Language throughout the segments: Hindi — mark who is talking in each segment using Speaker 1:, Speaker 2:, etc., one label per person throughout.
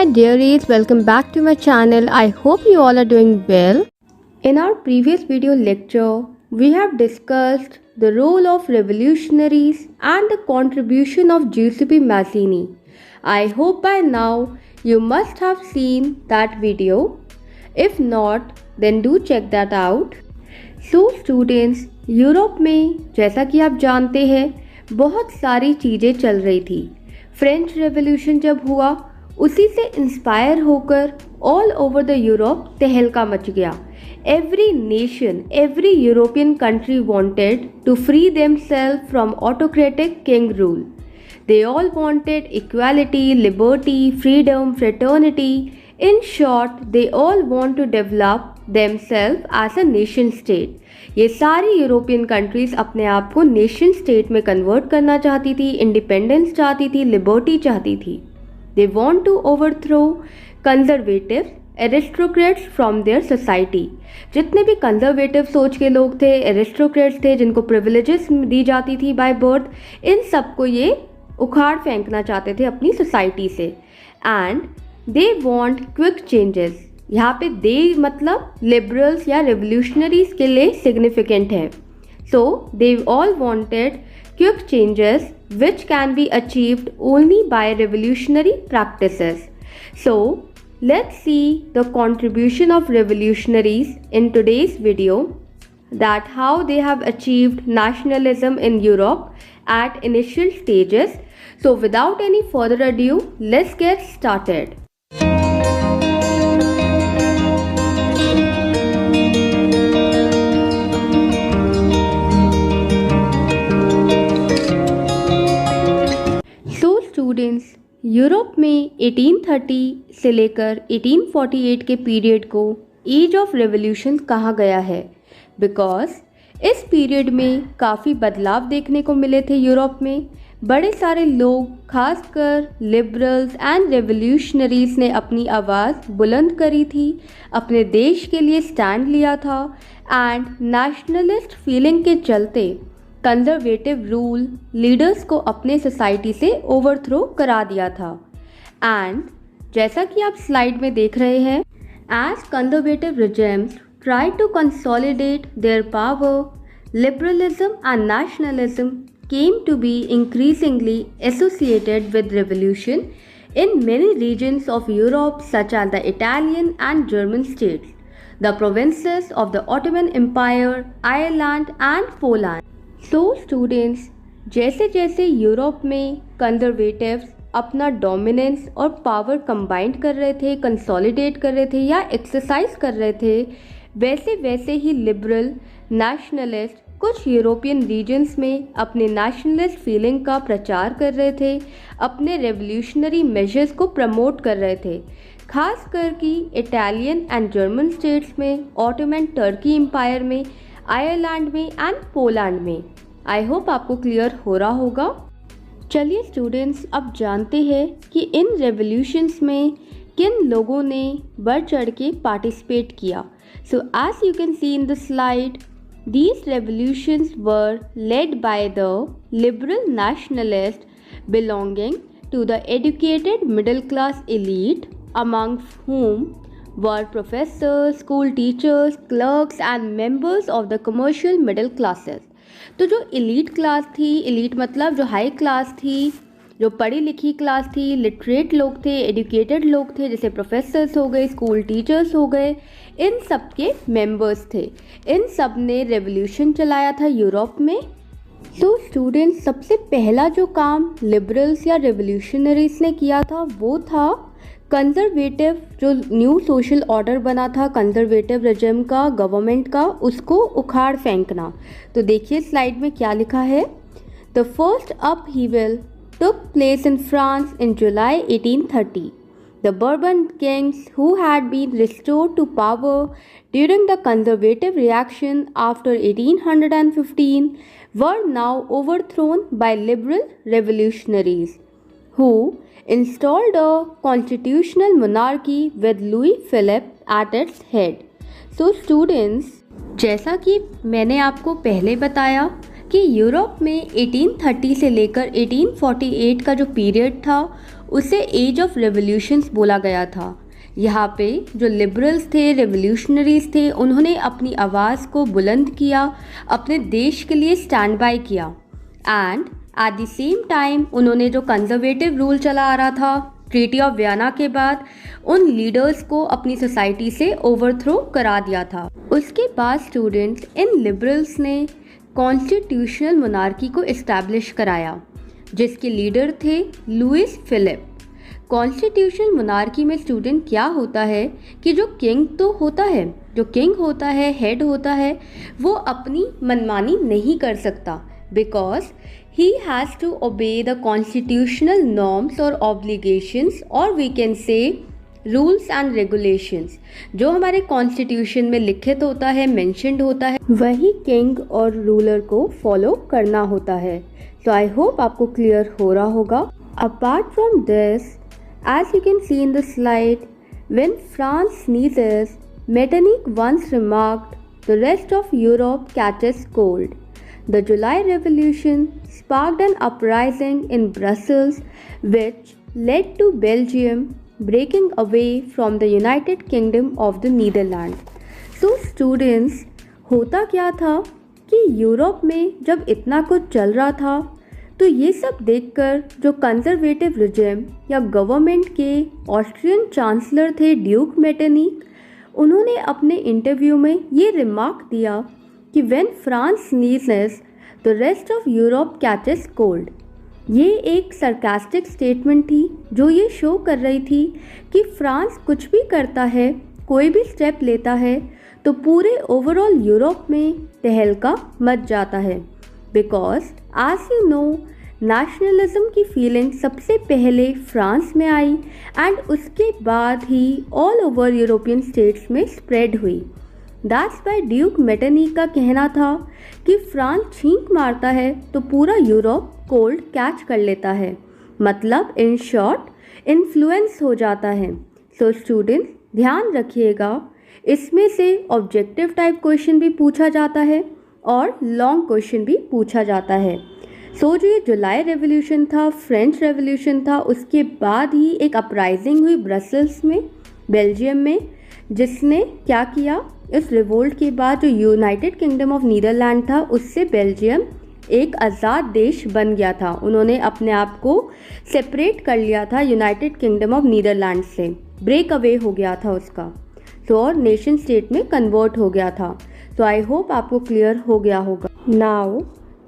Speaker 1: my dearies, welcome back to my channel. I hope you all are doing well. In our previous video lecture, we have discussed the role of revolutionaries and the contribution of Giuseppe Mazzini. I hope by now you must have seen that video. If not, then do check that out. So students, Europe में जैसा कि आप जानते हैं बहुत सारी चीज़ें चल रही थी। फ्रेंच रेवोल्यूशन जब हुआ उसी से इंस्पायर होकर ऑल ओवर द यूरोप तहलका मच गया। Every nation, every European country wanted to free themselves from autocratic king rule. They all wanted equality, liberty, freedom, fraternity. In short, they all want to develop themselves as a nation state. ये सारी यूरोपियन कंट्रीज अपने आप को नेशन स्टेट में कन्वर्ट करना चाहती थी, इंडिपेंडेंस चाहती थी, लिबर्टी चाहती थी। They want to overthrow conservative aristocrats from their society. जितने भी कंजर्वेटिव सोच के लोग थे, एरिस्टोक्रेट्स थे जिनको प्रिविलेजेस दी जाती थी बाय बर्थ, इन सबको ये उखाड़ फेंकना चाहते थे अपनी सोसाइटी से। And they want quick changes. यहाँ पे दे मतलब लिबरल्स या रेवोल्यूशनरीज के लिए सिग्निफिकेंट है। So they all wanted quick changes which can be achieved only by revolutionary practices. So let's see the contribution of revolutionaries in today's video, that how they have achieved nationalism in Europe at initial stages. So without any further ado, let's get started. So students, Europe में 1830 से लेकर 1848 के पीरियड को एज ऑफ रेवोल्यूशन कहा गया है, बिकॉज इस पीरियड में काफ़ी बदलाव देखने को मिले थे यूरोप में। बड़े सारे लोग, खासकर लिबरल्स एंड रेवोल्यूशनरीज ने अपनी आवाज़ बुलंद करी थी, अपने देश के लिए स्टैंड लिया था एंड नेशनलिस्ट फीलिंग के चलते कंजर्वेटिव रूल लीडर्स को अपने सोसाइटी से ओवरथ्रो करा दिया था। एंड जैसा कि आप स्लाइड में देख रहे हैं, as conservative regimes try to consolidate their power, liberalism and nationalism came to be increasingly associated with revolution in many regions of Europe such as the Italian and German states, the provinces of the Ottoman empire, Ireland and Poland. तो स्टूडेंट्स, जैसे जैसे यूरोप में कंजर्वेटिव्स अपना डोमिनेंस और पावर कंबाइंड कर रहे थे, कंसोलिडेट कर रहे थे या एक्सरसाइज कर रहे थे, वैसे वैसे ही लिबरल नेशनलिस्ट कुछ यूरोपियन रीजन्स में अपने नेशनलिस्ट फीलिंग का प्रचार कर रहे थे, अपने रेवोल्यूशनरी मेजर्स को प्रमोट कर रहे थे, खास कर कि इटालियन एंड जर्मन स्टेट्स में, ऑटोमन टर्की एम्पायर में, आयरलैंड में एंड पोलैंड में। आई होप आपको क्लियर हो रहा होगा। चलिए स्टूडेंट्स, अब जानते हैं कि इन रेवोल्यूशंस में किन लोगों ने बढ़ चढ़ के पार्टिसिपेट किया। So as you can see in the slide, these revolutions were led by the liberal nationalist belonging to the educated middle class elite, amongst whom were professors, school teachers, clerks and members of the commercial middle classes। तो जो एलीट क्लास थी, एलीट मतलब जो हाई क्लास थी, जो पढ़ी लिखी क्लास थी, लिटरेट लोग थे, एजुकेटेड लोग थे, जैसे प्रोफेसर्स हो गए, स्कूल टीचर्स हो गए, इन सब के मेंबर्स थे। इन सब ने रेवोल्यूशन चलाया था यूरोप में। तो स्टूडेंट्स, सबसे पहला जो काम लिबरल्स या रेवोल्यूशनरीज ने किया था वो था कंजर्वेटिव जो न्यू सोशल ऑर्डर बना था, कंजर्वेटिव रेजिम का, गवर्नमेंट का, उसको उखाड़ फेंकना। तो देखिए स्लाइड में क्या लिखा है। The first upheaval took place in France in July 1830. The Bourbon kings, who had been restored to power during the conservative reaction after 1815, were now overthrown by liberal revolutionaries, who installed a constitutional monarchy with Louis Philippe at its head. So students, जैसा कि मैंने आपको पहले बताया कि यूरोप में 1830 से लेकर 1848 का जो पीरियड था उसे एज ऑफ रेवोल्यूशंस बोला गया था। यहाँ पे जो लिबरल्स थे, रेवोल्यूशनरीज थे, उन्होंने अपनी आवाज़ को बुलंद किया, अपने देश के लिए स्टैंड बाय किया। And at the same time उन्होंने जो कंजर्वेटिव रूल चला आ रहा था ट्रीटी ऑफ वियना के बाद, उन लीडर्स को अपनी सोसाइटी से ओवरथ्रो करा दिया था। उसके बाद स्टूडेंट्स, इन लिबरल्स ने कॉन्स्टिट्यूशनल मोनार्की को इस्टेब्लिश कराया, जिसके लीडर थे लुइस फिलिप। कॉन्स्टिट्यूशनल मोनार्की में स्टूडेंट क्या होता है कि जो किंग तो होता है, जो किंग होता है, हेड होता है, वो अपनी मनमानी नहीं कर सकता, because he has to obey the constitutional norms or obligations, or we can say rules and regulations। जो हमारे कॉन्स्टिट्यूशन में लिखित होता है, मेंशन्ड होता है, वही किंग और रूलर को फॉलो करना होता है। तो आई होप आपको क्लियर हो रहा होगा। Apart from this, as you can see in the slide, when France sneezes, Metternich once remarked, the rest of Europe catches cold. The July Revolution sparked an uprising in Brussels, which led to Belgium breaking away from the United Kingdom of the Netherlands. So students, होता क्या था कि यूरोप में जब इतना कुछ चल रहा था, तो ये सब देखकर जो कंजर्वेटिव रिजिम या गवर्नमेंट के ऑस्ट्रियन चांसलर थे ड्यूक मेटरनिक, उन्होंने अपने इंटरव्यू में ये रिमार्क दिया कि when France sneezes the rest of Europe catches cold. ये एक सरकास्टिक स्टेटमेंट थी जो ये शो कर रही थी कि फ्रांस कुछ भी करता है, कोई भी स्टेप लेता है, तो पूरे ओवरऑल यूरोप में तहलका मच जाता है। Because as you know, nationalism की फीलिंग सबसे पहले फ्रांस में आई एंड उसके बाद ही ऑल ओवर यूरोपियन स्टेट्स में स्प्रेड हुई। दैट्स वाई ड्यूक मेटरनिक का कहना था कि फ्रांस छींक मारता है तो पूरा यूरोप कोल्ड कैच कर लेता है, मतलब इन शॉर्ट इन्फ्लुएंस हो जाता है। सो स्टूडेंट्स, ध्यान रखिएगा, इसमें से ऑब्जेक्टिव टाइप क्वेश्चन भी पूछा जाता है और लॉन्ग क्वेश्चन भी पूछा जाता है। सो जो ये जुलाई रेवोल्यूशन था, फ्रेंच रेवोल्यूशन था, उसके बाद ही एक अपराइजिंग हुई ब्रसल्स में, बेल्जियम में, जिसने क्या किया, इस रिवोल्ट के बाद जो यूनाइटेड किंगडम ऑफ नीदरलैंड था, उससे बेल्जियम एक आज़ाद देश बन गया था। उन्होंने अपने आप को सेपरेट कर लिया था यूनाइटेड किंगडम ऑफ नीदरलैंड से, ब्रेक अवे हो गया था उसका, तो और नेशन स्टेट में कन्वर्ट हो गया था। तो आई होप आपको क्लियर हो गया होगा। Now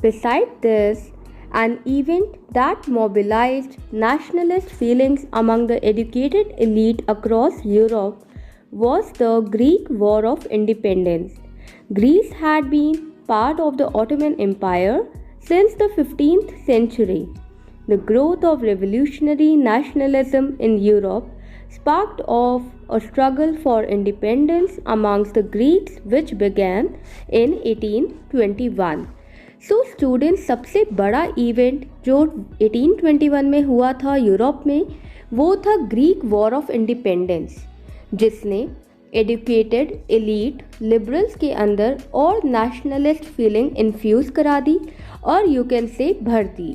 Speaker 1: beside this, an event that mobilized nationalist feelings among the educated elite across Europe was the Greek War of Independence. Greece had been part of the Ottoman Empire since the 15th century. The growth of revolutionary nationalism in Europe sparked off a struggle for independence amongst the Greeks which began in 1821. So students, सबसे बड़ा इवेंट जो 1821 में हुआ था यूरोप में, वो था ग्रीक वॉर ऑफ इंडिपेंडेंस, जिसने एजुकेटेड एलीट लिबरल्स के अंदर और नेशनलिस्ट फीलिंग इन्फ्यूज़ करा दी और यू कैन से भर दी।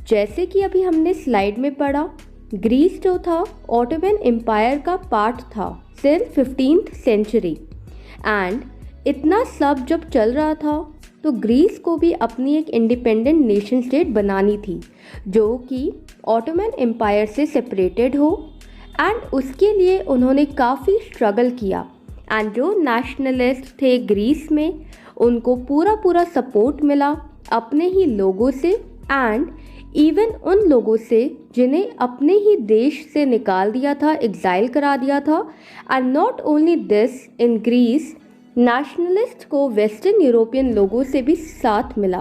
Speaker 1: जैसे कि अभी हमने स्लाइड में पढ़ा, ग्रीस जो था ऑटोमन एम्पायर का पार्ट था सिंस 15th सेंचुरी, एंड इतना सब जब चल रहा था तो ग्रीस को भी अपनी एक इंडिपेंडेंट नेशन स्टेट बनानी थी जो कि ऑटोमन एम्पायर से सेपरेटेड हो, एंड उसके लिए उन्होंने काफ़ी स्ट्रगल किया। एंड जो नेशनलिस्ट थे ग्रीस में, उनको पूरा सपोर्ट मिला अपने ही लोगों से, एंड इवन उन लोगों से जिन्हें अपने ही देश से निकाल दिया था, एग्जाइल करा दिया था। And not only this, in Greece nationalist को वेस्टर्न यूरोपियन लोगों से भी साथ मिला,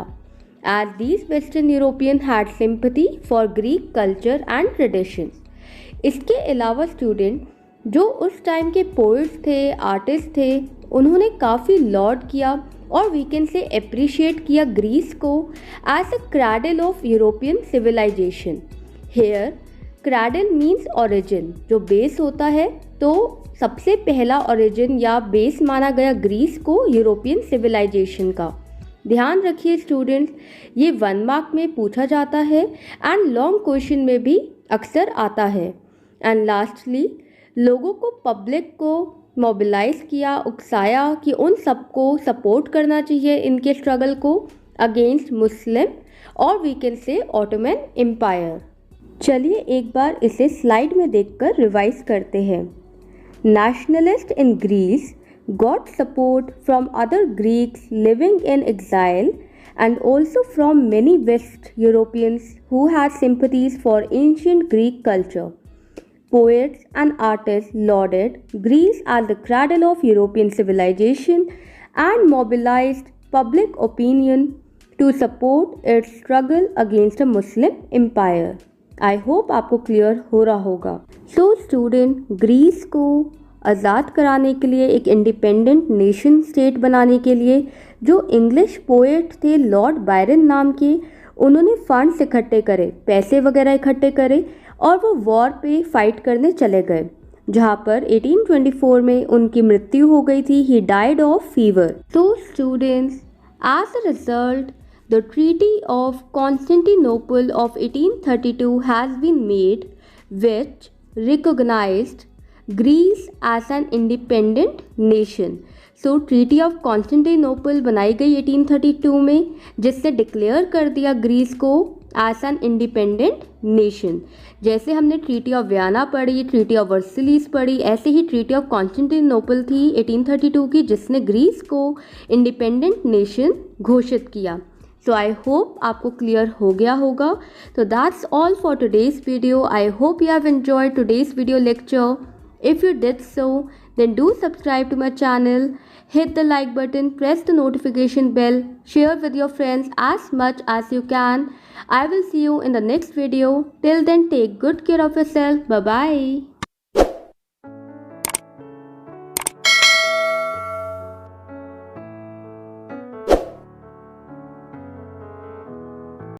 Speaker 1: as these western European had sympathy for Greek culture and traditions. इसके अलावा स्टूडेंट, जो उस टाइम के पोइट्स थे, आर्टिस्ट थे, उन्होंने काफ़ी लॉड किया और वी कैन से अप्रिशिएट किया ग्रीस को as a cradle of European civilization. Here cradle means origin, जो बेस होता है, तो सबसे पहला ओरिजिन या बेस माना गया ग्रीस को यूरोपियन सिविलाइजेशन का। ध्यान रखिए स्टूडेंट्स, ये 1 मार्क में पूछा जाता है एंड लॉन्ग क्वेश्चन में भी अक्सर आता है। एंड लास्टली, लोगों को, पब्लिक को मोबिलाइज किया, उकसाया कि उन सबको सपोर्ट करना चाहिए इनके स्ट्रगल को अगेंस्ट मुस्लिम और we can say Ottoman empire. चलिए एक बार इसे स्लाइड में देखकर रिवाइज करते हैं। Nationalists in Greece got support from other Greeks living in exile and also from many West Europeans who had sympathies for ancient Greek culture. Poets and artists lauded Greece as the cradle of European civilization and mobilized public opinion to support its struggle against a Muslim empire. I hope आपको क्लियर हो रहा होगा। सो स्टूडेंट, ग्रीस को आज़ाद कराने के लिए, एक इंडिपेंडेंट नेशन स्टेट बनाने के लिए जो इंग्लिश पोएट थे लॉर्ड बायरन नाम के, उन्होंने फंड्स इकट्ठे करे, पैसे वगैरह इकट्ठे करे और वो वॉर पे फाइट करने चले गए, जहाँ पर 1824 में उनकी मृत्यु हो गई थी। He died of fever. तो students, as a result the Treaty of Constantinople of 1832 has been made, which recognized Greece as an independent nation. So Treaty of Constantinople बनाई गई 1832 में, जिससे डिक्लेयर कर दिया ग्रीस को एज एन इंडिपेंडेंट नेशन। जैसे हमने ट्रीटी ऑफ वियना पढ़ी, ट्रीटी ऑफ वर्सिलीज पढ़ी, ऐसे ही ट्रीटी ऑफ कॉन्स्टेंटिनोपल थी 1832 की, जिसने ग्रीस को इंडिपेंडेंट नेशन घोषित किया। So I hope आपको क्लियर हो गया होगा। तो that's all for today's video. I hope you have enjoyed today's video lecture. If you did so, then do subscribe to my channel, hit the like button, press the notification bell, share with your friends as much as you can. I will see you in the next video. Till then, take good care of yourself. Bye bye.